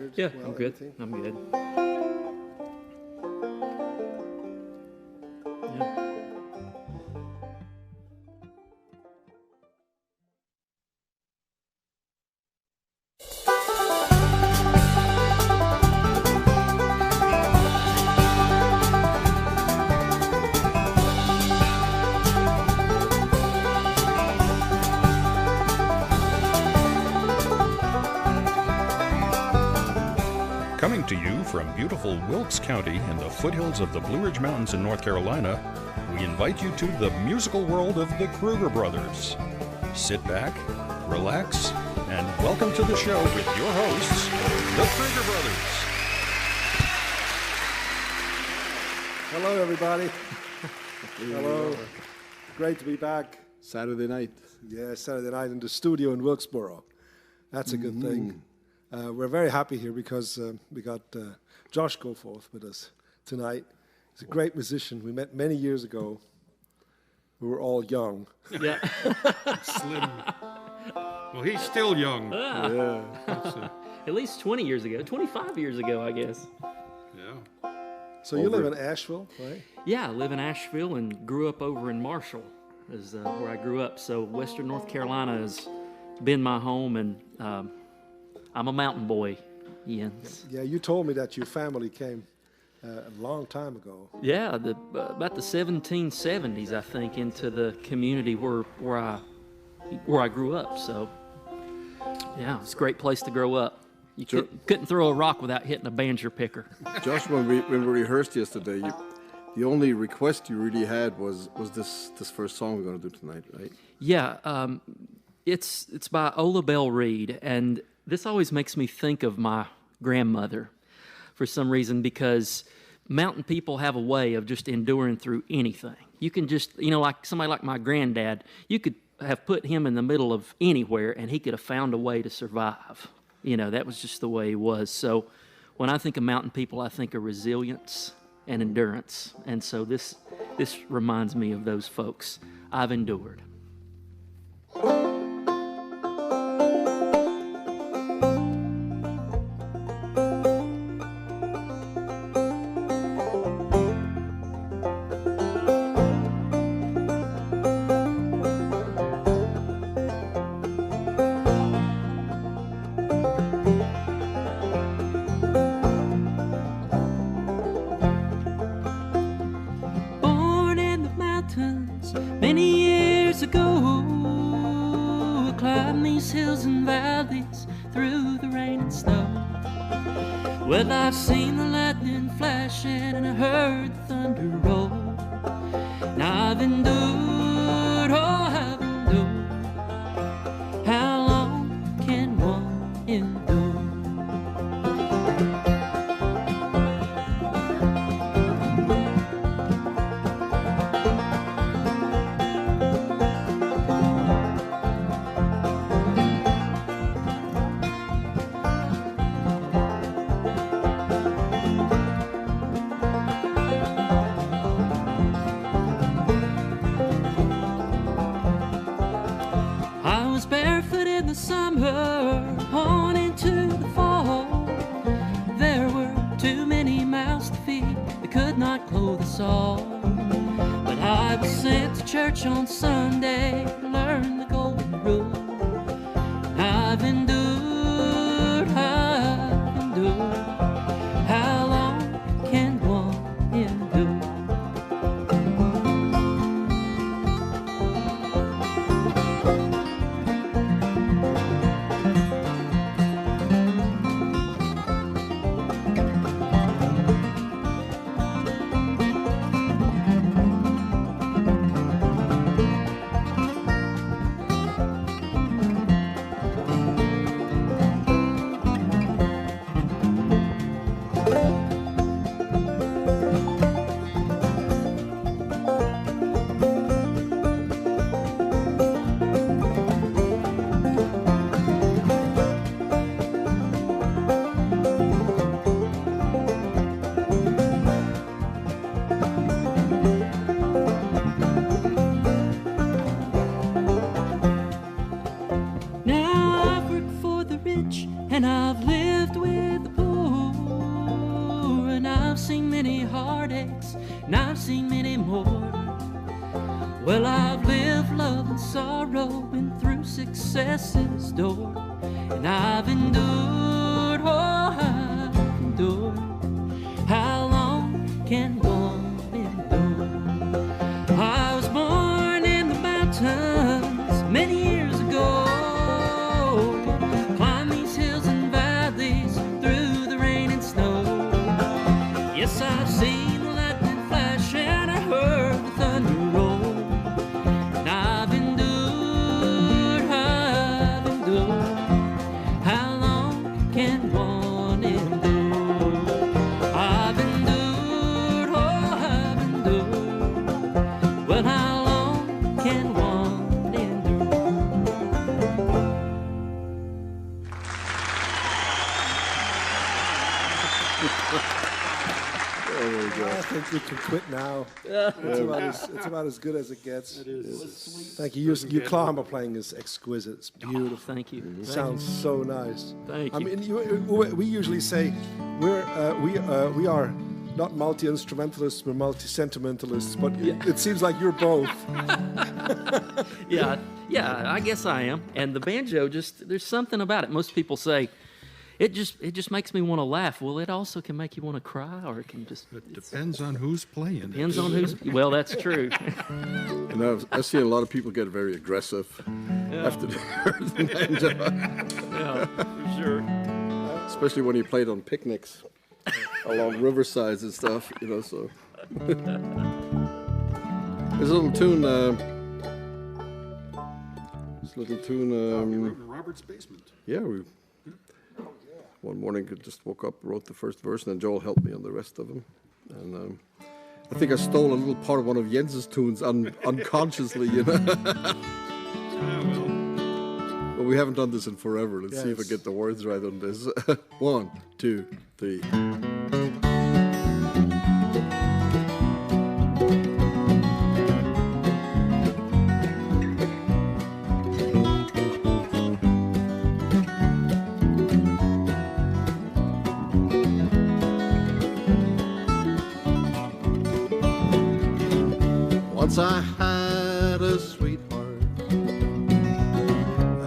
prepared? Yeah, Well, I'm good. everything? I'm good. Yeah. Coming to you from beautiful Wilkes County in the foothills of the Blue Ridge Mountains in North Carolina, we invite you to the musical world of the Kruger brothers. Sit back, relax, and welcome to the show with your hosts, the Kruger brothers. Hello, everybody. Hello. Great to be back. Saturday night. Yeah, Saturday night in the studio in Wilkesboro. That's a good thing. We're very happy here because we got Josh Goforth with us tonight. He's a great musician. We met many years ago. We were all young. Yeah. Slim. Well, he's still young. Yeah. At least 20 years ago, 25 years ago, I guess. Yeah. So you live in Asheville, right? Yeah, I live in Asheville and grew up over in Marshall, is where I grew up. So Western North Carolina has been my home, and I'm a mountain boy, Ian. Yeah, you told me that your family came a long time ago. Yeah, about the 1770s, I think, into the community where I grew up. So, yeah, it's a great place to grow up. You couldn't throw a rock without hitting a banjo picker. Josh, when we rehearsed yesterday, the only request you really had was this first song we're going to do tonight, right? Yeah, it's by Ola Belle Reed, and this always makes me think of my grandmother for some reason, because mountain people have a way of just enduring through anything. You can just, like somebody like my granddad, you could have put him in the middle of anywhere and he could have found a way to survive. That was just the way he was. So when I think of mountain people, I think of resilience and endurance. And so this reminds me of those folks. I've endured. Well, I've seen the lightning flashing and I heard the thunder roll. Now I've endured, I've endured. How long can one endure? On into the fall, there were too many mouths to feed that could not clothe us all. But I was sent to church on Sunday to learn the golden rule. I've endured, I've endured. How long can one endure? I've seen many heartaches, and I've seen many more. Well, I've lived love and sorrow, been through success's door, and I've endured, oh, I've endured. How long can one endure? I was born in the mountains many years ago. Climbed these hills and valleys through the rain and snow. Yes, I've seen the lightning flash and I heard the thunder roll. And I've endured, I've endured. How long can one endure? I've endured, oh, I've endured. Well, how long can one endure? I think we can quit now. It's about as good as it gets. It is. Thank you. Your clarinet playing is exquisite. It's beautiful. Thank you. It sounds so nice. Thank I you. mean, we usually say we are not multi-instrumentalists, we're multi-sentimentalists, but it seems like you're both. Yeah, I guess I am. And the banjo, there's something about it. Most people say, it just makes me want to laugh. Well, it also can make you want to cry, or it can just... It depends on who's playing. Depends on who's... Well, that's true. And I've seen a lot of people get very aggressive after the banjo, Yeah, for sure. especially when you played on picnics along riversides and stuff, so. There's a little tune, You wrote in Robert's basement. yeah, one morning I just woke up, wrote the first verse, and then Joel helped me on the rest of them. And I think I stole a little part of one of Jens's tunes unconsciously, Well, But we haven't done this in forever. Let's see if I Yes. get the words right on this. 1, 2, 3. Once I had a sweetheart,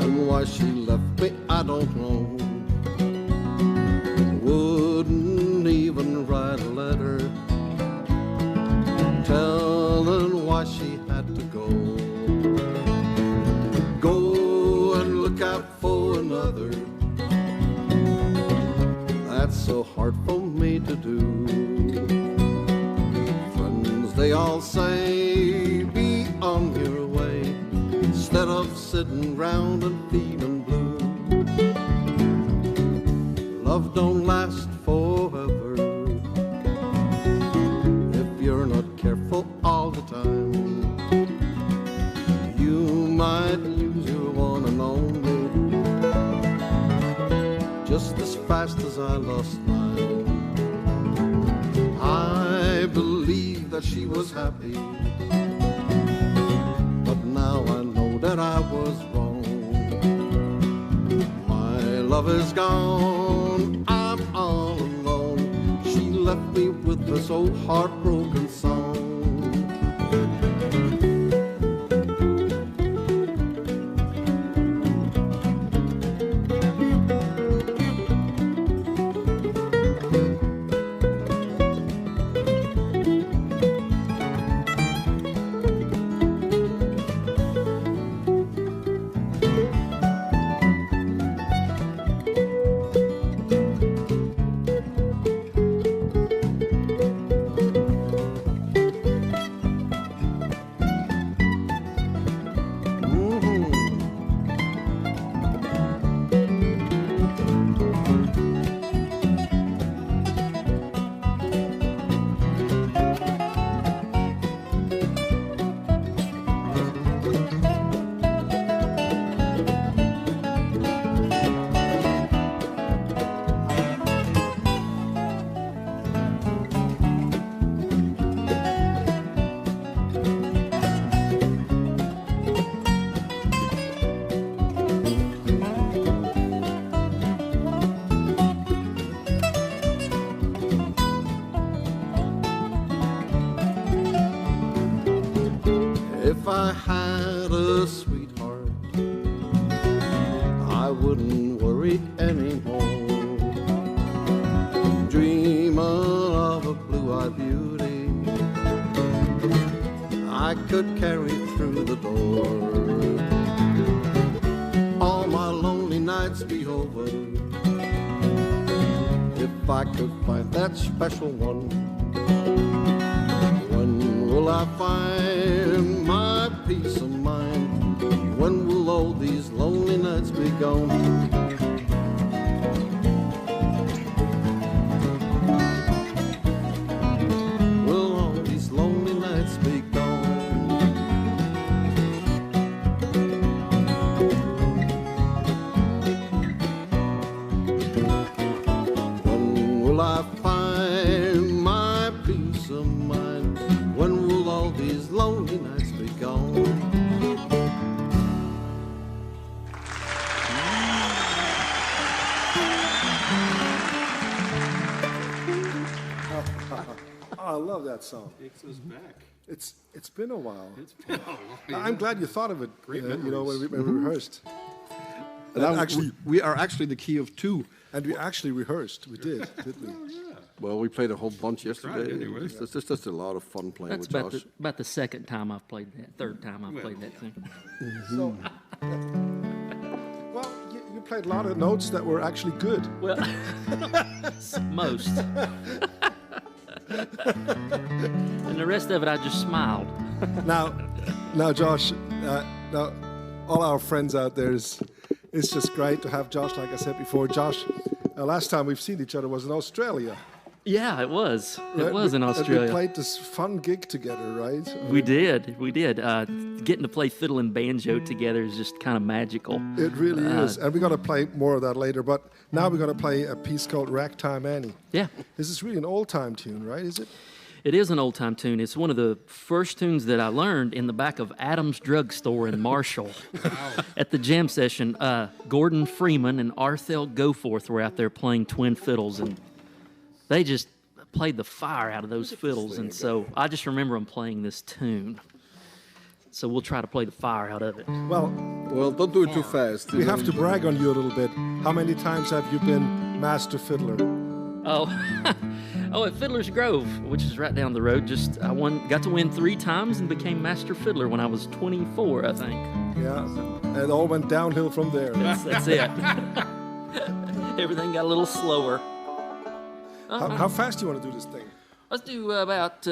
and why she left me, I don't know. Wouldn't even write a letter telling why she had to go. Go and look out for another. That's so hard for me to do. They all say, be on your way, instead of sitting round and feeling blue. Love don't last forever if you're not careful all the time. You might lose your one and only, just as fast as I lost mine. I believe that she was happy, but now I know that I was wrong. My love is gone, I'm all alone. She left me with this old heartbroken song. If I had a sweetheart, I wouldn't worry anymore. Dreaming of a blue-eyed beauty I could carry through the door. All my lonely nights be over if I could find that special one. When will I find my peace of mind? When will all these lonely nights be gone? Will all these lonely nights be gone? When will I find my peace of mind? When will all these lonely nights be gone? Oh, I love that song. Takes us back. It's been a while. It's been a while. I'm glad you thought of it. Great when we memories. rehearsed. And actually, we are actually the key of two. and we actually rehearsed. We did, didn't we? Oh, yeah. Well, we played a whole bunch yesterday. tried anyway. It's just a lot of fun playing That's with Josh. about the second time I've played that, third time I've played that tune. So, well, you played a lot of notes that were actually good. Well, most. And the rest of it, I just smiled. Now, Josh, now all our friends out there, it's just great to have Josh. Like I said before, Josh, last time we've seen each other was in Australia. Yeah, it was. It right? was in And Australia. we played this fun gig together, right? We did. Getting to play fiddle and banjo together is just kind of magical. It really is. And we're going to play more of that later. But now we're going to play a piece called Ragtime Annie. Yeah, This is really an old-time tune, right? Is it? it is an old time tune. It's one of the first tunes that I learned in the back of Adam's Drugstore in Marshall at the jam session. Gordon Freeman and Arthel Goforth were out there playing twin fiddles, and they just played the fire out of those fiddles. And so I just remember them playing this tune. So we'll try to play the fire out of it. Well, Don't do it too fast. we have to brag on you a little bit. How many times have you been master fiddler? Oh, at Fiddler's Grove, which is right down the road. I got to win 3 times and became master fiddler when I was 24, I think. Yeah. And it all went downhill from there. That's it. Everything got a little slower. How fast do you want to do this thing? Let's do about.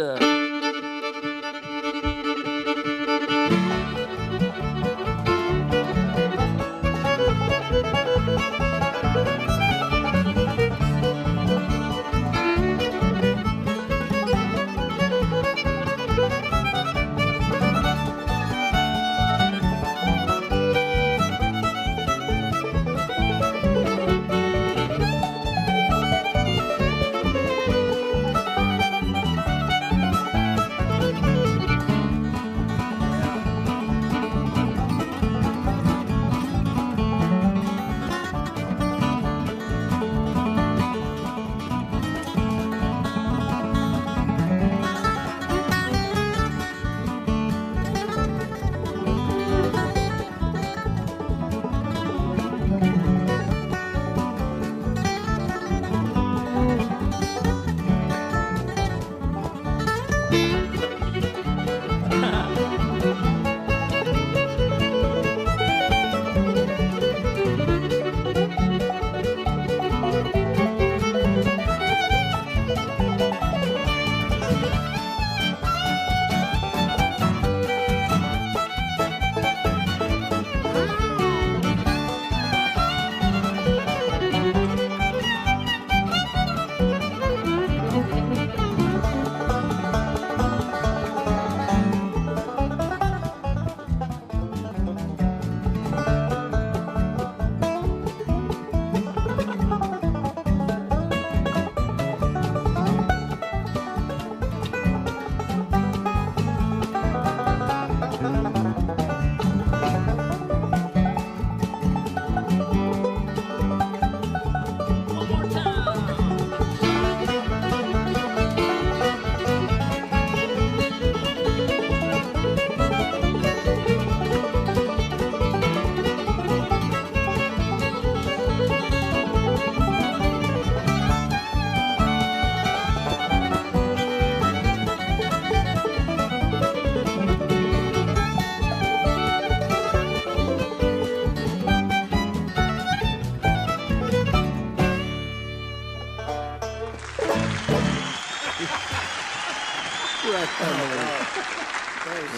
That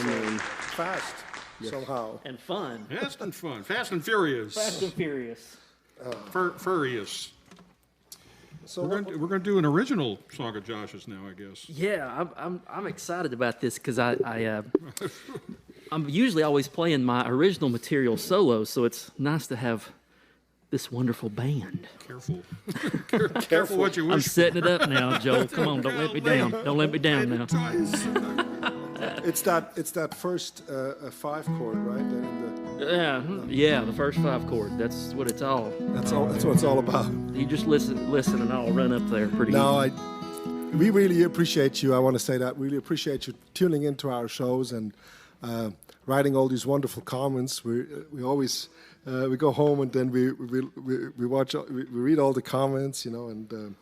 was fast somehow. And fun. Fast and fun. Fast and furious. Fast and furious. Furious. So We're going to do an original song of Josh's now, I guess. Yeah, I'm excited about this because I'm usually always playing my original material solo, so it's nice to have this wonderful band. Careful. Careful what you wish. I'm setting it up now, Joel. Come on, don't let me down. Don't let me down now. it's that first 5 chord, right? Yeah, the first 5 chord. That's what it's all. That's what it's all about. You just listen, and I'll run up there pretty. No, we really appreciate you. I want to say that. Really appreciate you tuning into our shows and writing all these wonderful comments. We always we go home and then we read all the comments, and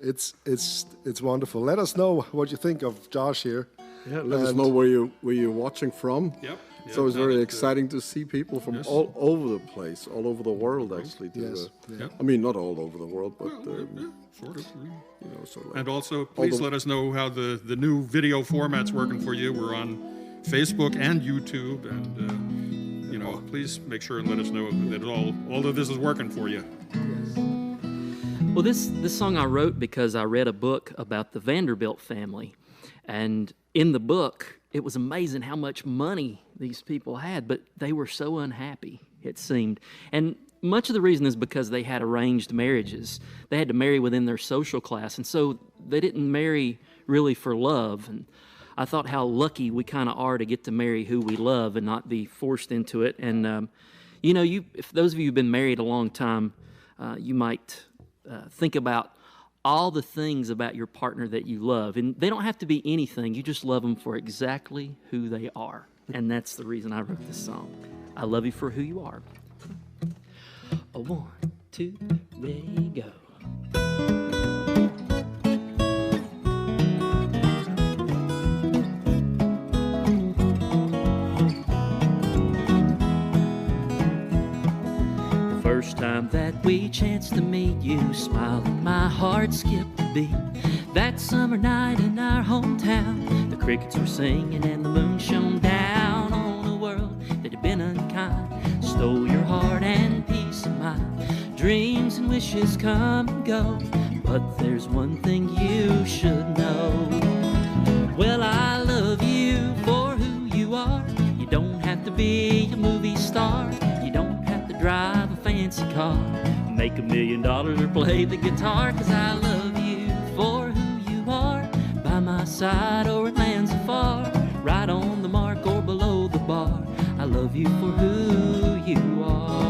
it's wonderful. Let us know what you think of Josh here. Yeah, let us know where you're watching from. Yep. So it's very exciting to see people from all over the place, all over the world, actually. Yes. I mean, not all over the world, but Sort of. sort of. And also, please let us know how the new video format's working for you. We're on Facebook and YouTube, and please make sure and let us know that all of this is working for you. Well, this song I wrote because I read a book about the Vanderbilt family, and in the book, it was amazing how much money these people had, but they were so unhappy, it seemed. And much of the reason is because they had arranged marriages. They had to marry within their social class, and so they didn't marry really for love. And I thought how lucky we kind of are to get to marry who we love and not be forced into it. And, if those of you who've been married a long time, you might think about all the things about your partner that you love. And they don't have to be anything. You just love them for exactly who they are. And that's the reason I wrote this song. I love you for who you are. 1, 2, ready, go. First time that we chanced to meet, you smiled and my heart skipped a beat. That summer night in our hometown, the crickets were singing and the moon shone down on a world that had been unkind. Stole your heart and peace of mind. Dreams and wishes come and go, but there's one thing you should know. Well, I love you for who you are. You don't have to be a movie star. You don't have to drive a fancy car, make $1 million or play the guitar. 'Cause I love you for who you are, by my side or at lands afar, right on the mark or below the bar. I love you for who you are.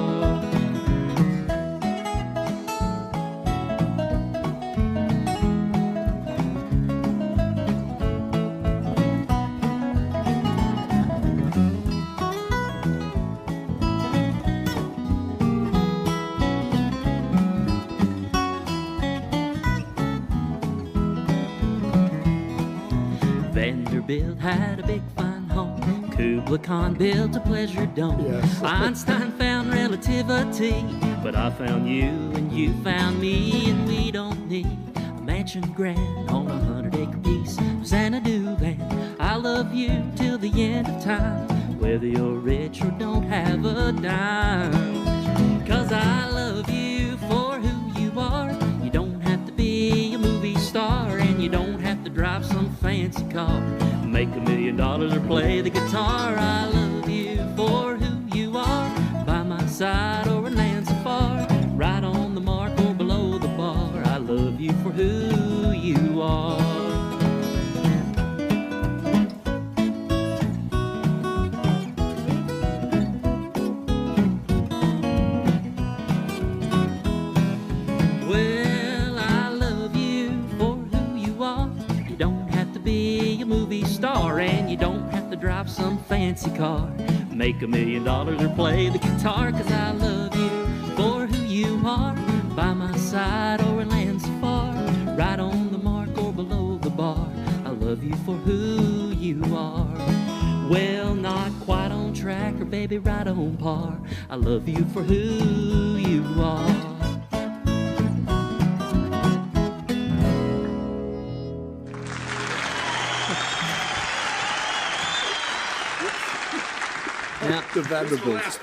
Vanderbilt had a big fine home. Kubla Khan built a pleasure dome. Yes. Einstein found relativity, but I found you and you found me, and we don't need a mansion grand on a 100-acre piece of Xanadu land. I love you till the end of time, whether you're rich or don't have a dime. 'Cause I love you for who you are. You don't have to be a movie star, and you don't have to drive some fancy car, make $1 million or play the guitar. I love you for who you are, by my side or in lands afar, right on the mark or below the bar. I love you for who you are. Well, I love you for who you are. You don't have to be a movie star, and you don't have to drive some fancy car, make $1 million or play the guitar. 'Cause I love you for who you are, by my side or in lands afar, right on the mark or below the bar. I love you for who you are. Well, not quite on track, or baby right on par. I love you for who you are. Now, The Vanderbilts.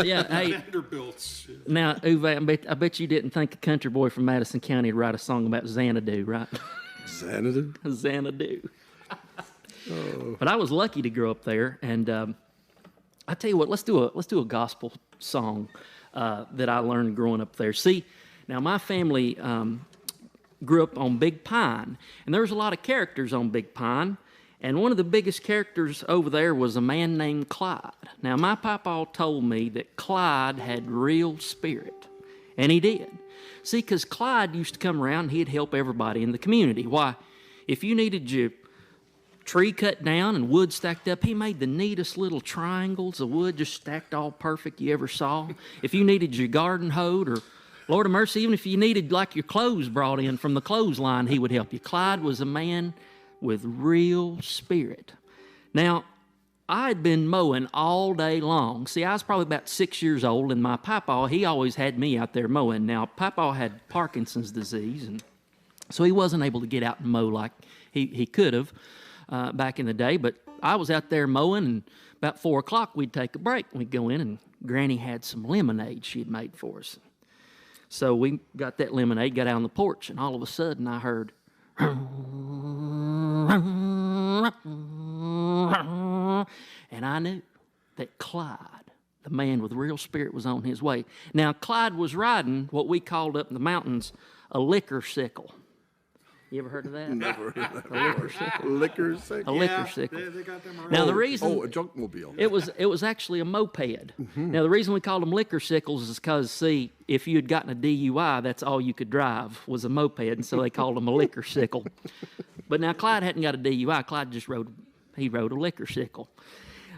yeah, hey, Vanderbilts. now, Uwe, I bet you didn't think a country boy from Madison County would write a song about Xanadu, right? Xanadu? Xanadu. But I was lucky to grow up there, and I tell you what, let's do a gospel song that I learned growing up there. See, now my family grew up on Big Pine, and there was a lot of characters on Big Pine, and one of the biggest characters over there was a man named Clyde. Now my papa told me that Clyde had real spirit, and he did. See, because Clyde used to come around and he'd help everybody in the community. Why? If you needed your tree cut down and wood stacked up, he made the neatest little triangles of wood just stacked all perfect you ever saw. If you needed your garden hoed, or Lord of mercy, even if you needed like your clothes brought in from the clothesline, he would help you. Clyde was a man with real spirit. Now, I had been mowing all day long. See, I was probably about 6 years old, and my papa, he always had me out there mowing. Now, papa had Parkinson's disease, and so he wasn't able to get out and mow like he could have back in the day. But I was out there mowing, and about 4 o'clock, we'd take a break. We'd go in, and Granny had some lemonade she had made for us. So we got that lemonade, got out on the porch, and all of a sudden I heard, and I knew that Clyde, the man with real spirit, was on his way. Now, Clyde was riding what we called up in the mountains a liquor sickle. You ever heard of that? Never heard of that. A liquor sickle. Liquor A sickle? liquor sickle. They got them around. Now, the reason... Oh, a junkmobile. It was actually a moped. Now, the reason we called them liquor sickles is because, see, if you had gotten a DUI, that's all you could drive was a moped, and so they called them a liquor sickle. But now, Clyde hadn't got a DUI. Clyde just rode a liquor sickle.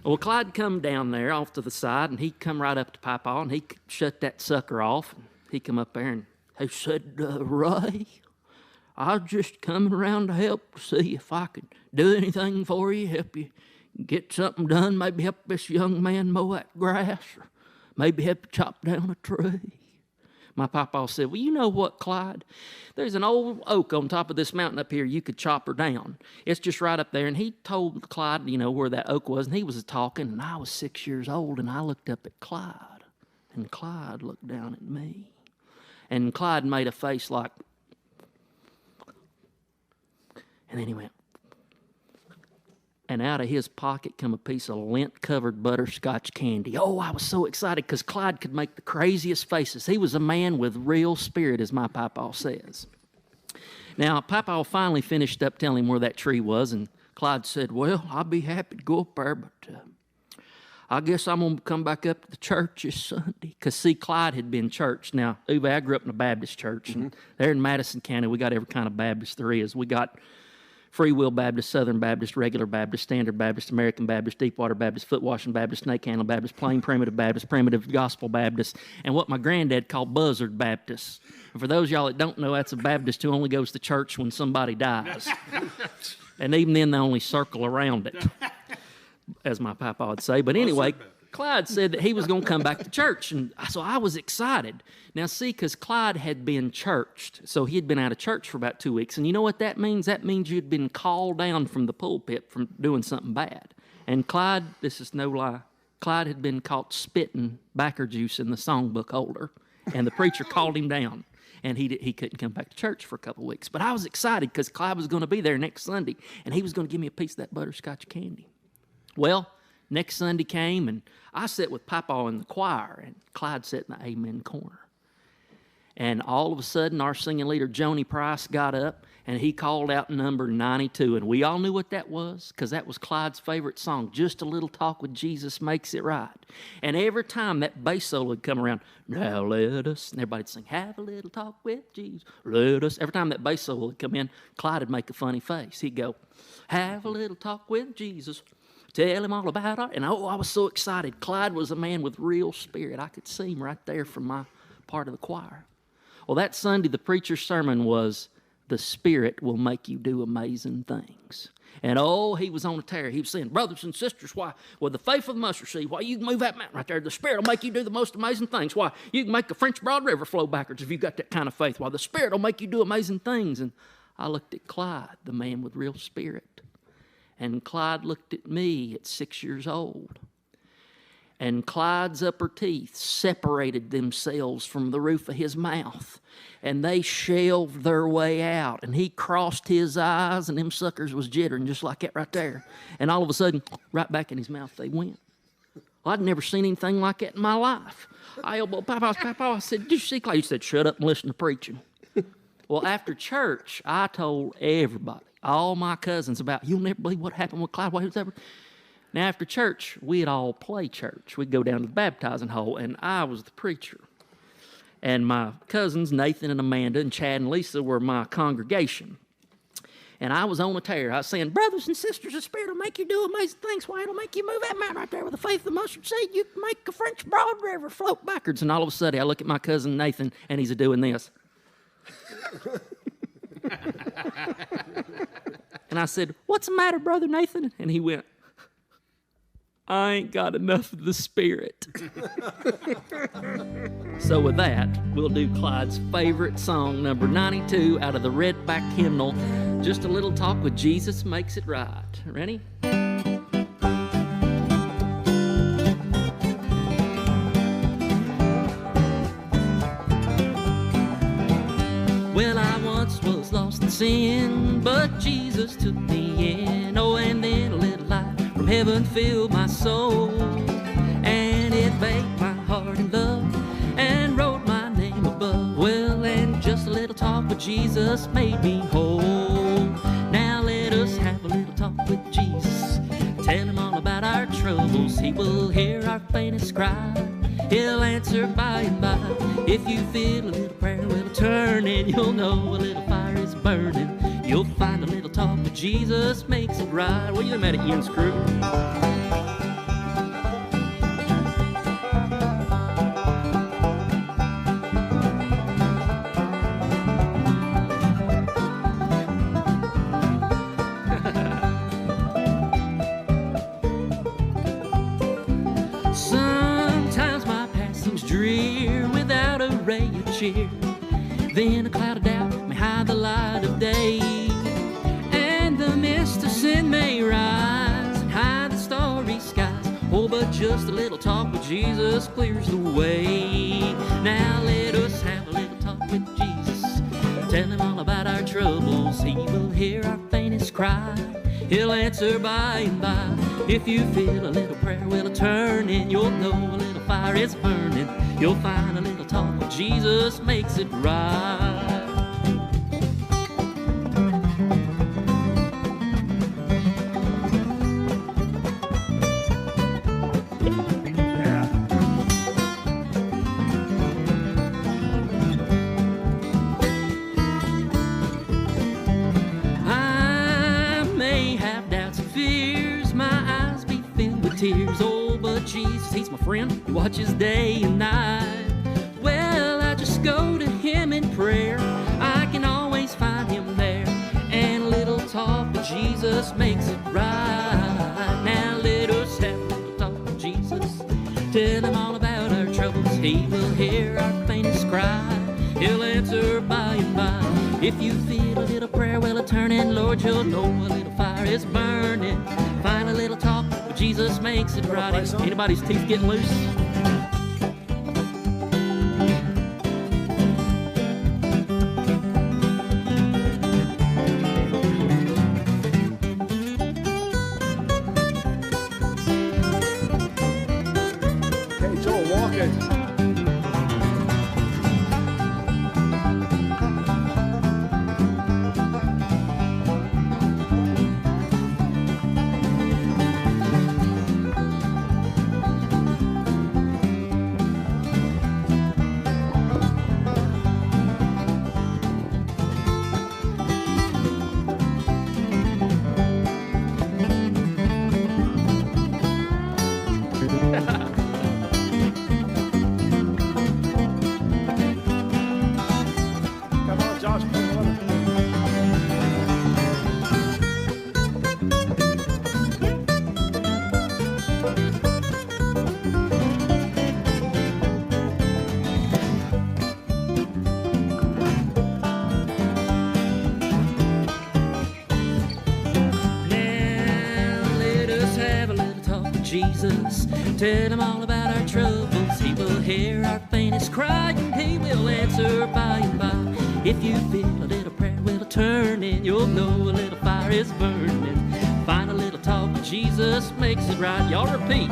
Well, Clyde come down there off to the side, and he come right up to Papa, and he shut that sucker off. And he come up there, and he said, Ray, I was just coming around to help to see if I could do anything for you, help you get something done, maybe help this young man mow that grass, or maybe help chop down a tree. My papa said, well, you know what, Clyde? There's an old oak on top of this mountain up here. You could chop her down. It's just right up there. And he told Clyde, where that oak was, and he was talking, and I was 6 years old, and I looked up at Clyde, and Clyde looked down at me. And Clyde made a face like, and then he went, and out of his pocket come a piece of lint-covered butterscotch candy. Oh, I was so excited because Clyde could make the craziest faces. He was a man with real spirit, as my papa says. Now, papa finally finished up telling him where that tree was, and Clyde said, well, I'll be happy to go up there, but I guess I'm going to come back up to the church this Sunday. Because, see, Clyde had been churched. Now, Uwe, I grew up in a Baptist church, and there in Madison County, we got every kind of Baptist there is. We got Free Will Baptist, Southern Baptist, Regular Baptist, Standard Baptist, American Baptist, Deepwater Baptist, Foot Washing Baptist, Snake Handle Baptist, Plain Primitive Baptist, Primitive Gospel Baptist, and what my granddad called Buzzard Baptist. And for those of y'all that don't know, that's a Baptist who only goes to church when somebody dies. And even then, they only circle around it, as my papa would say. But anyway, Clyde said that he was going to come back to church, and so I was excited. Now, see, because Clyde had been churched, so he had been out of church for about 2 weeks, and you know what that means? That means you'd been called down from the pulpit from doing something bad. And Clyde, this is no lie, Clyde had been caught spitting backer juice in the songbook holder, and the preacher called him down, and he couldn't come back to church for a couple of weeks. But I was excited because Clyde was going to be there next Sunday, and he was going to give me a piece of that butterscotch candy. Well, next Sunday came, and I sat with Papa in the choir, and Clyde sat in the amen corner. And all of a sudden, our singing leader, Joni Price, got up, and he called out number 92. And we all knew what that was, because that was Clyde's favorite song, Just a Little Talk with Jesus Makes It Right. And every time that bass solo would come around, now let us, and everybody'd sing, have a little talk with Jesus, let us. Every time that bass solo would come in, Clyde would make a funny face. He'd go, have a little talk with Jesus, tell him all about it. And I was so excited. Clyde was a man with real spirit. I could see him right there from my part of the choir. Well, that Sunday, the preacher's sermon was, the Spirit will make you do amazing things. And he was on a tear. He was saying, brothers and sisters, why, with the faith of the mustard seed, why, you can move that mountain right there. The Spirit will make you do the most amazing things. Why, you can make the French Broad River flow backwards if you've got that kind of faith. Why, the Spirit will make you do amazing things. And I looked at Clyde, the man with real spirit. And Clyde looked at me at 6 years old. and Clyde's upper teeth separated themselves from the roof of his mouth, and they shelved their way out, and he crossed his eyes, and them suckers was jittering just like that right there. And all of a sudden, right back in his mouth they went. Well, I'd never seen anything like that in my life. I elbowed Papa, I said, did you see Clyde? He said, shut up and listen to preaching. Well, after church, I told everybody, all my cousins, about, you'll never believe what happened with Clyde. Now, after church, we'd all play church. We'd go down to the baptizing hole, and I was the preacher. And my cousins, Nathan and Amanda and Chad and Lisa, were my congregation. And I was on a tear. I was saying, brothers and sisters, the Spirit will make you do amazing things. Why, it'll make you move that mountain right there with the faith of the mustard seed. You can make a French Broad River float backwards. And all of a sudden, I look at my cousin Nathan, and he's doing this. And I said, what's the matter, Brother Nathan? And he went, I ain't got enough of the Spirit. So with that, we'll do Clyde's favorite song, number 92, out of the Redback Hymnal, Just a Little Talk with Jesus Makes It Right. Ready? Well, I once was lost in sin, but Jesus took me in. Oh, and then a little light from heaven filled my soul, and it baked my heart in love and wrote my name above. Well, and just a little talk with Jesus made me whole. Now let us have a little talk with Jesus. Tell him all about our troubles. He will hear our faintest cry. He'll answer by and by. If you feel a little prayer will turn, and you'll know a little fire is burning. You'll find a little talk with Jesus makes it right. Well, you're mad at Ian's Kruger. Cheer. Then a cloud of doubt may hide the light of day, and the mist of sin may rise and hide the starry skies. Oh, but just a little talk with Jesus clears the way. Now let us have a little talk with Jesus. Tell him all about our troubles. He will hear our faintest cry. He'll answer by and by. If you feel a little prayer will turn, and you'll know a little fire is burning. You'll find a little talk with Jesus makes it right. I may have doubts and fears, my eyes be filled with tears. Oh, but Jesus, he's my friend, he watches day and night. Well, I just go to him in prayer. I can always find him there. And a little talk with Jesus makes it right. Now let us have a little talk with Jesus. Tell him all about our troubles. He will hear our faintest cry. He'll answer by and by. If you feel a little prayer well turning, Lord, you'll know a little fire is burning. Find a little talk with Jesus makes it right. Is anybody's teeth getting loose? Jesus. Tell him all about our troubles. He will hear our faintest cry, and he will answer by and by. If you feel a little prayer will turn in, you'll know a little fire is burning. Find a little talk with Jesus makes it right. Y'all repeat.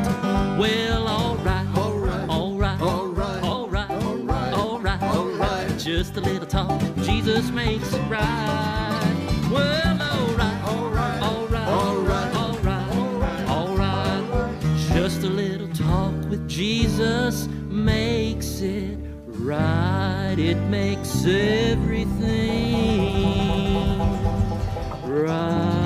Well, all right, all right, all right, all right, all right, all right, all right, all right. Just a little talk, Jesus makes it right. Well, all right, all right, all right, all right, all right, all right. Just a little talk with Jesus makes it right. It makes everything right.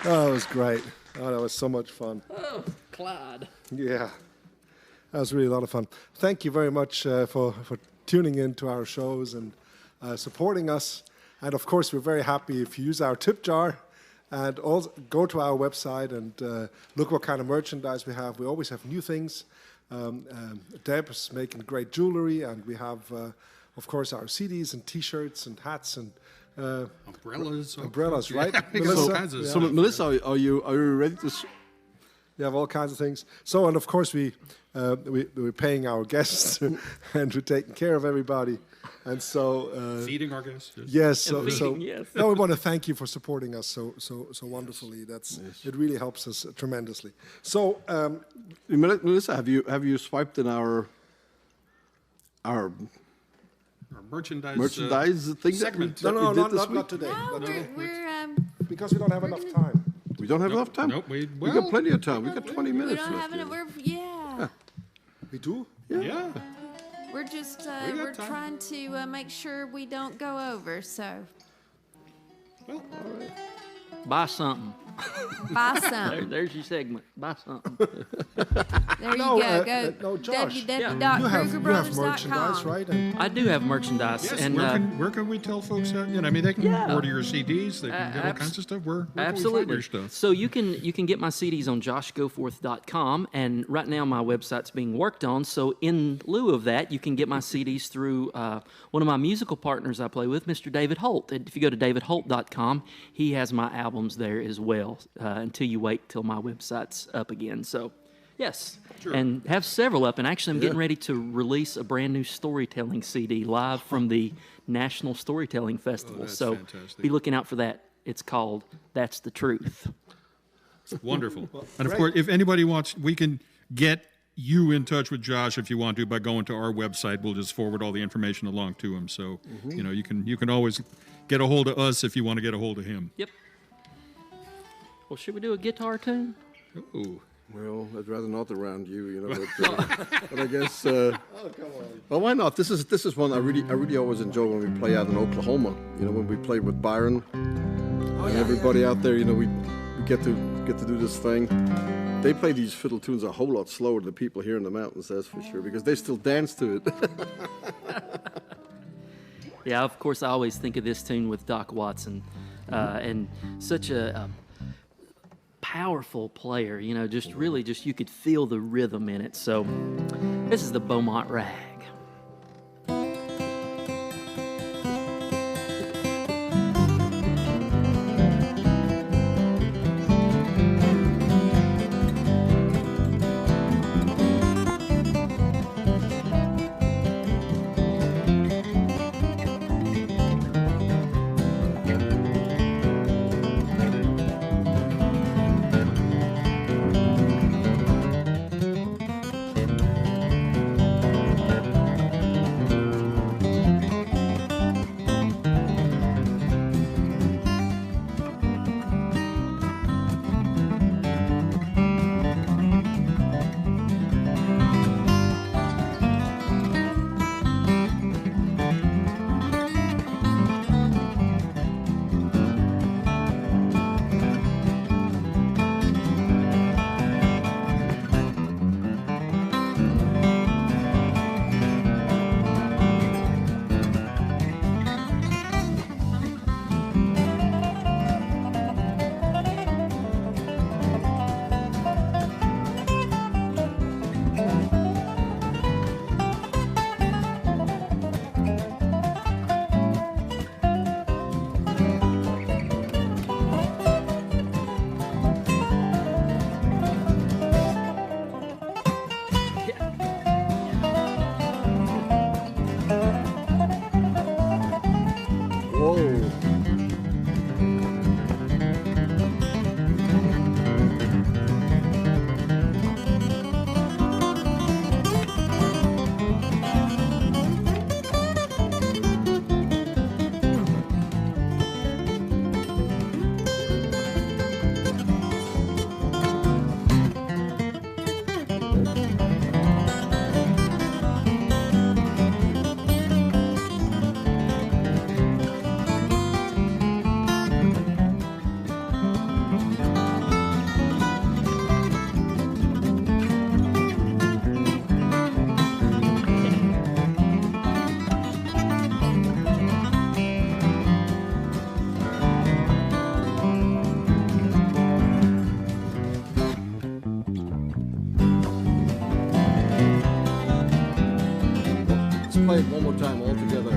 Oh, it was great. Oh, that was so much fun. Oh, Clyde. Yeah, that was really a lot of fun. Thank you very much for tuning in to our shows and supporting us. And of course, we're very happy if you use our tip jar and also go to our website and look what kind of merchandise we have. We always have new things. Deb's making great jewelry, and we have, of course, our CDs and T-shirts and hats and umbrellas, right? Melissa? So, Melissa, are you ready to? We have all kinds of things. So, and of course, we're paying our guests and we're taking care of everybody, and so Feeding our guests. yes. Yes. No, we want to thank you for supporting us so wonderfully. It really helps us tremendously. So, Melissa, have you swiped in our Our merchandise thing segment. that we did this week? not today. No, Not today. we're Because we don't have enough time. We don't have enough time. Nope, we got plenty of time. We got 20 we minutes don't left. have it. We do? Yeah. We're just got we're time. trying to make sure we don't go over. So Well, Buy something. buy some. There's your segment. Buy something. There you No, go. no, Josh. You have merchandise, www.krugerbrothers.com. right? And I do have merchandise, yes. and Where can we tell folks that? You know, I mean, they can Yeah. order your CDs. They can get all kinds of stuff. Where can we find absolutely. your stuff? So you can get my CDs on joshgoforth.com, and right now my website's being worked on. So in lieu of that, you can get my CDs through one of my musical partners I play with, Mr. David Holt. And if you go to davidholt.com, he has my albums there as well. Until you wait till my website's up again. So, yes, and have several up. And actually, I'm getting ready to release a brand new storytelling CD live from the National Storytelling Festival. that's so fantastic. be looking out for that. It's called That's the Truth. Wonderful. And of course, if anybody wants, we can get you in touch with Josh if you want to by going to our website. We'll just forward all the information along to him. So, you know, you can always get a hold of us if you want to get a hold of him. Yep. Well, should we do a guitar tune? Ooh. Well, I'd rather not around you, but I guess. Well, why not? This is one I really always enjoy when we play out in Oklahoma. You know, when we play with Byron and everybody out there. You know, we get to do this thing. They play these fiddle tunes a whole lot slower than people here in the mountains, that's for sure, because they still dance to it. Yeah, of course, I always think of this tune with Doc Watson, and such a powerful player, you know, just really you could feel the rhythm in it. So this is the Beaumont Rag. Whoa. Play it one more time all together.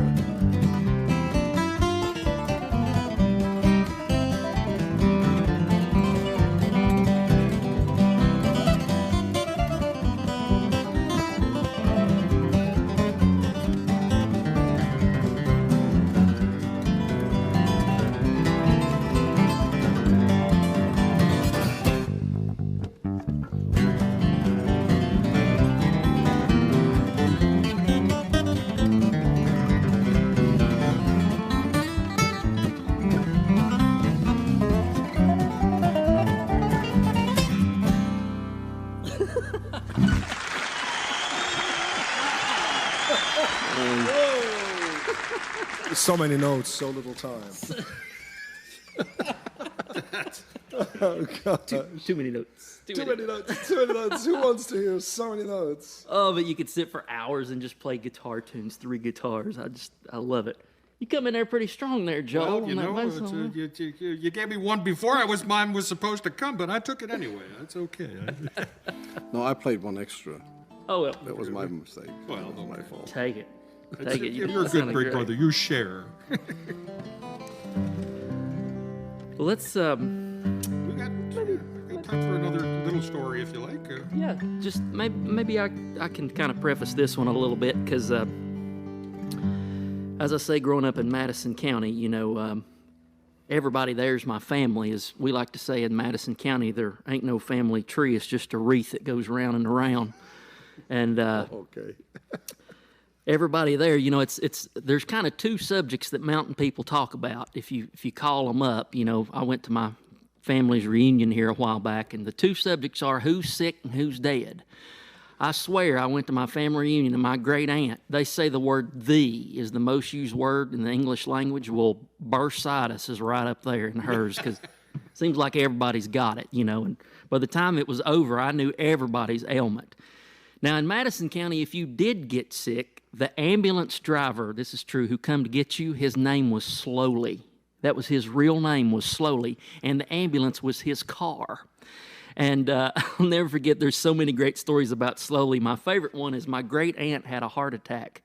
So many notes, so little time. Oh, God. Too many notes. Too many notes. Too many notes. Who wants to hear so many notes? Oh, but you could sit for hours and just play guitar tunes, 3 guitars. I love it. You come in there pretty strong there, Joel. Well, you know, you gave me one before mine was supposed to come, but I took it anyway. That's okay. No, I played one extra. Oh, well. That was my mistake. Well, that was my fault. Take it. Take it. You're a good sounded big great. brother. You share. Well, let's We got time for another little story if you like. yeah, just maybe I can kind of preface this one a little bit because as I say, growing up in Madison County, you know, everybody there's my family. As we like to say in Madison County, there ain't no family tree. It's just a wreath that goes round and around. And Okay. everybody there, you know, there's kind of 2 subjects that mountain people talk about. If you call them up, you know, I went to my family's reunion here a while back, and the 2 subjects are who's sick and who's dead. I swear I went to my family reunion and my great aunt, they say the word "thee" is the most used word in the English language. Well, bursitis is right up there in hers because it seems like everybody's got it, you know. And by the time it was over, I knew everybody's ailment. Now, in Madison County, if you did get sick, the ambulance driver, this is true, who come to get you, his name was Slowly. That was his real name, was Slowly, and the ambulance was his car. And I'll never forget, there's so many great stories about Slowly. My favorite one is my great aunt had a heart attack.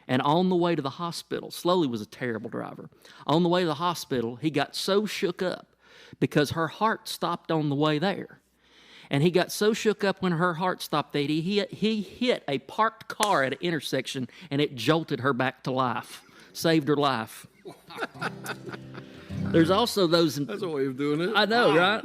And on the way to the hospital, Slowly was a terrible driver. On the way to the hospital, he got so shook up because her heart stopped on the way there. And he got so shook up when her heart stopped that he hit a parked car at an intersection, and it jolted her back to life, saved her life. There's also those. That's a way of doing it. I know, right?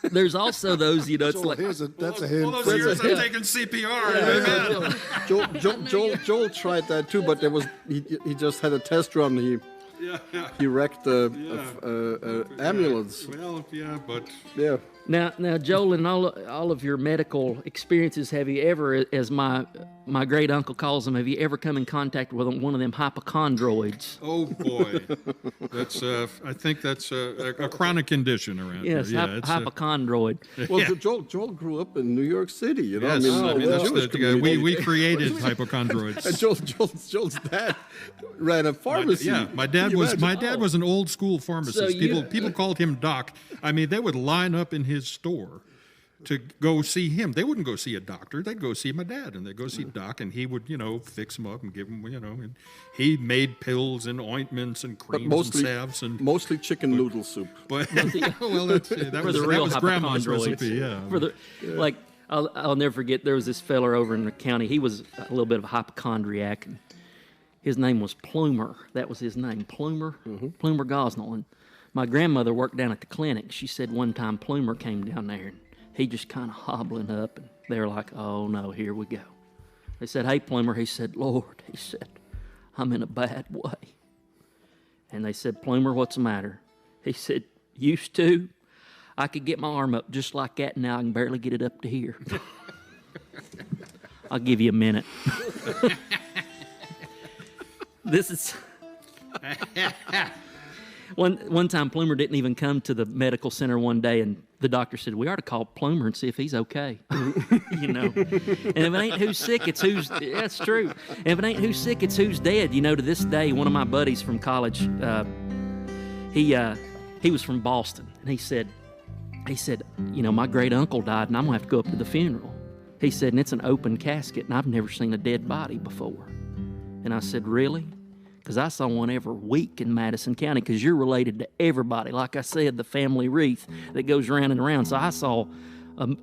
There's also those, you know, it's Joel, like. that's a hint. All those years I've taken CPR. Amen. Joel tried that too, but he just had a test run. He wrecked the ambulance. Well, yeah, but Yeah. Now, Joel, in all of your medical experiences, have you ever, as my great uncle calls them, have you ever come in contact with one of them hypochondroids? oh boy, that's I think that's a chronic condition around Yes, here. Yeah, it's, hypochondroid. Well, Yeah. Joel grew up in New York City. You know, yes, that's Jewish the community. we created hypochondroids. And Joel's dad ran a pharmacy. My dad Can you was imagine? an old school pharmacist. So you- People called him Doc. I mean, they would line up in his store to go see him. They wouldn't go see a doctor. They'd go see my dad, and they'd go see Doc, and he would, you know, fix them up and give them, you know. And he made pills and ointments and But creams and salves and. mostly chicken noodle soup. But well, that For was the that real was grandma's hypochondroids. recipe. Yeah. For the like, I'll never forget. There was this feller over in the county. He was a little bit of a hypochondriac, His name was Plumer. That was his name, Plumer, Plumer Gosnell. And my grandmother worked down at the clinic. She said one time Plumer came down there, and he just kind of hobbling up, and they were like, oh, no, here we go. They said, hey, Plumer. He said, Lord, he said, I'm in a bad way. And they said, Plumer, what's the matter? He said, used to, I could get my arm up just like that, and now I can barely get it up to here. I'll give you a minute. This is... One time, Plumer didn't even come to the medical center one day, and the doctor said, we ought to call Plumer and see if he's okay. You know. And if it ain't who's sick, it's who's... That's true. And if it ain't who's sick, it's who's dead. You know, to this day, one of my buddies from college, he was from Boston, and he said, you know, my great uncle died, and I'm going to have to go up to the funeral. He said, and it's an open casket, and I've never seen a dead body before. And I said, really? Because I saw one every week in Madison County, because you're related to everybody. Like I said, the family wreath that goes around and around. So I saw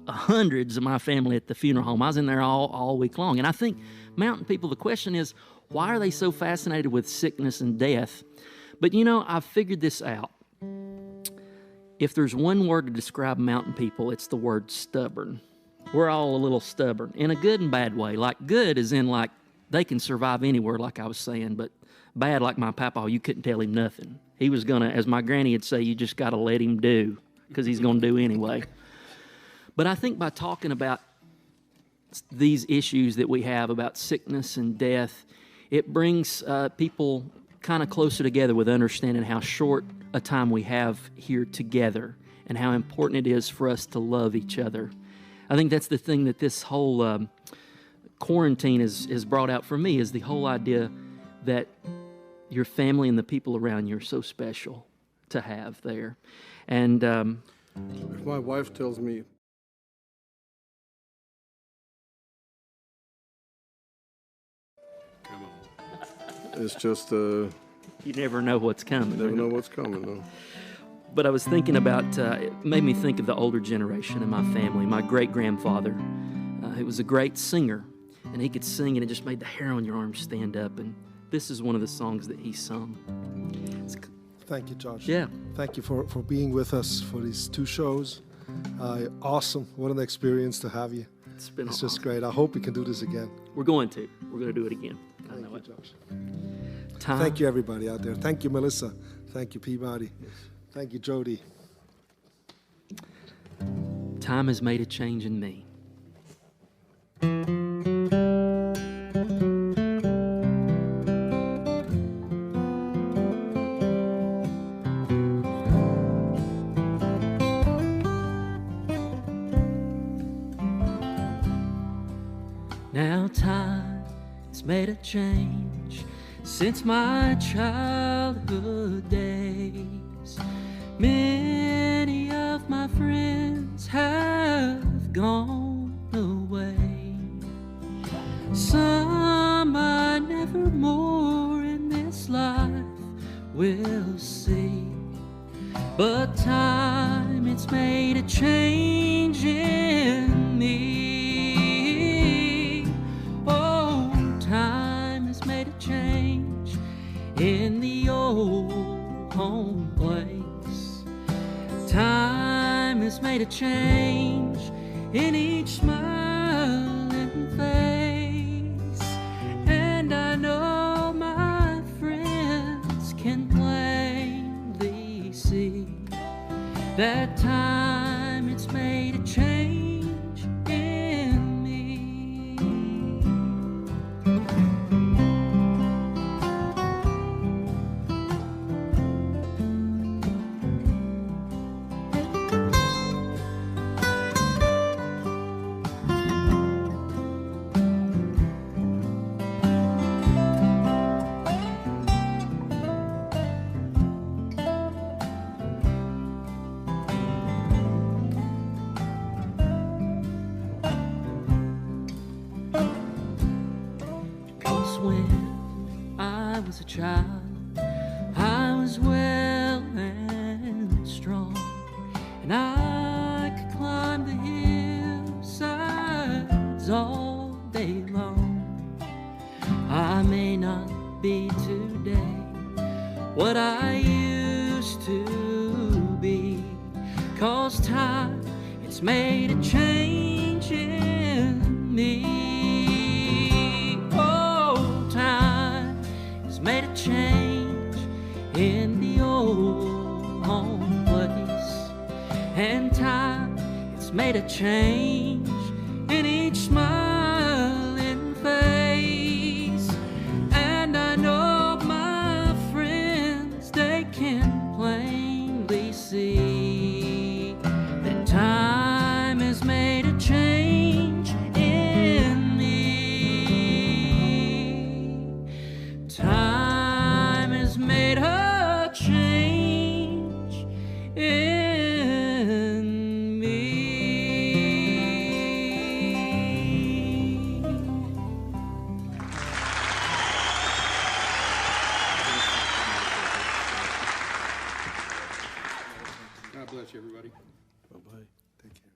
hundreds of my family at the funeral home. I was in there all week long. And I think mountain people, the question is, why are they so fascinated with sickness and death? But, you know, I've figured this out. If there's one word to describe mountain people, it's the word stubborn. We're all a little stubborn, in a good and bad way. Like good as in like they can survive anywhere, like I was saying, but bad like my papa, you couldn't tell him nothing. He was going to, as my granny would say, you just got to let him do, because he's going to do anyway. But I think by talking about these issues that we have about sickness and death, it brings people kind of closer together with understanding how short a time we have here together and how important it is for us to love each other. I think that's the thing that this whole quarantine has brought out for me, is the whole idea that your family and the people around you are so special to have there. And if my wife tells me, Come on. it's just, you never know what's coming. never know what's coming, though. But I was thinking about, it made me think of the older generation in my family. My great-grandfather, he was a great singer, and he could sing, and it just made the hair on your arm stand up. And this is one of the songs that he sung. Thank you, Josh. Yeah. Thank you for being with us for these 2 shows. Awesome. What an experience to have you. It's been It's awesome. just great. I hope we can do this again. We're going to do it again. I Thank know you, it. Josh. Time. Thank you, everybody out there. Thank you, Melissa. Thank you, Peabody. Thank you, Jody. Time has made a change in me. Now time has made a change since my childhood days. Many of my friends have gone away. Some I never more in this life will see. But time, it's made a change in me. Oh, time has made a change in the old home place. Time has made a change in each smiling face. And I know my friends can plainly see that time, it's made a change in me. When I was a child, I was well and strong, and I could climb the hillsides all day long. I may not be today what I used to be. 'Cause time, it's made a change in me. Oh, time has made a change in the old home place. And time, it's made a change in each smiling face. And I know my friends, they can plainly see that time has made a change in me. Time has made a change in me. God bless you, everybody. Bye-bye. Take care.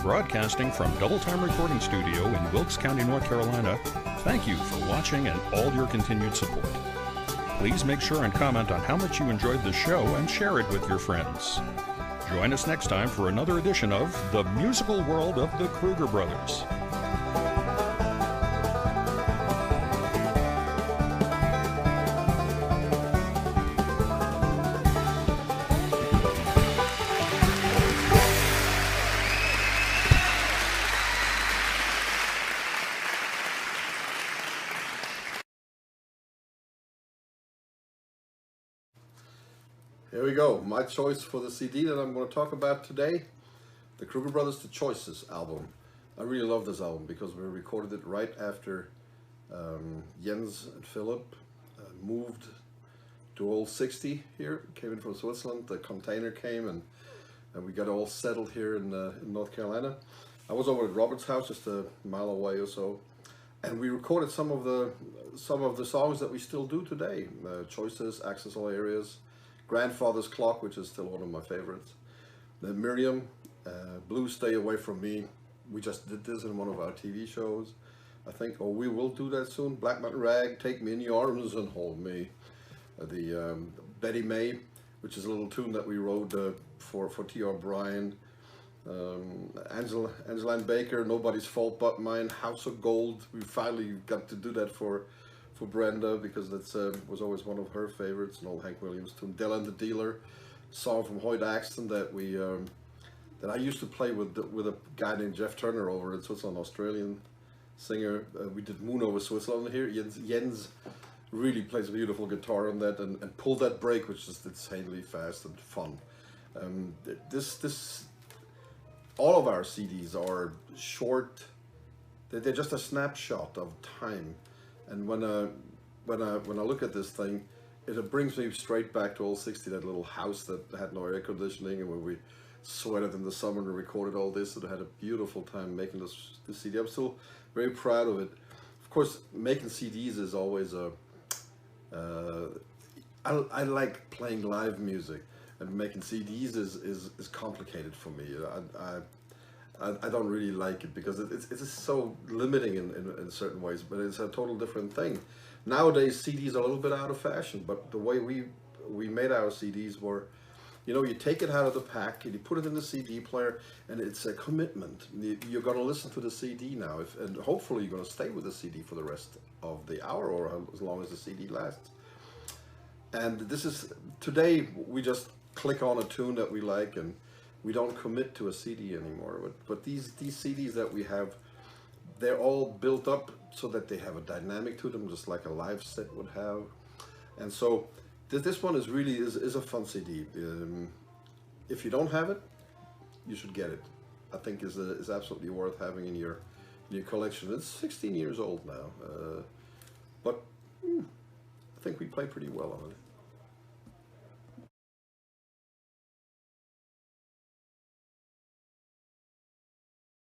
Broadcasting from Double Time Recording Studio in Wilkes County, North Carolina, thank you for watching and all your continued support. Please make sure and comment on how much you enjoyed the show and share it with your friends. Join us next time for another edition of The Musical World of the Kruger Brothers. Here we go. My choice for the CD that I'm going to talk about today, the Kruger Brothers The Choices album. I really love this album because we recorded it right after Jens and Philip moved to Old 60 here, came in from Switzerland. The container came and we got all settled here in North Carolina. I was over at Robert's house, just a mile away or so, and we recorded some of the songs that we still do today. Choices, Access All Areas, Grandfather's Clock, which is still one of my favorites. The Miriam, Blue Stay Away From Me. We just did this in one of our TV shows, I think, or we will do that soon. Beaumont Rag, Take Me in Your Arms and Hold Me. The Betty May, which is a little tune that we wrote for T.R. Bryan. Angela Ann Baker, Nobody's Fault But Mine, House of Gold. We finally got to do that for Brenda, because that was always one of her favorites. An old Hank Williams tune. Della and the Dealer, song from Hoyt Axton that we that I used to play with a guy named Jeff Turner over in Switzerland, Australian singer. We did Moon Over Switzerland here. Jens really plays a beautiful guitar on that and pulled that break, which is insanely fast and fun. All of our CDs are short. They're just a snapshot of time. And when I look at this thing, it brings me straight back to Old 60, that little house that had no air conditioning, and when we sweated in the summer and recorded all this, and I had a beautiful time making this CD. I'm still very proud of it. Of course, making CDs is always I like playing live music, and making CDs is complicated for me. I don't really like it because it's so limiting in certain ways, but it's a total different thing. Nowadays, CDs are a little bit out of fashion, but the way we made our CDs were, you take it out of the pack and you put it in the CD player, and it's a commitment. You're going to listen to the CD now, and hopefully you're going to stay with the CD for the rest of the hour or as long as the CD lasts. And this is, today we just click on a tune that we like, and we don't commit to a CD anymore. But these CDs that we have, they're all built up so that they have a dynamic to them, just like a live set would have. And so this one is really is a fun CD. If you don't have it, you should get it. I think is absolutely worth having in your collection. It's 16 years old now, but I think we play pretty well on it.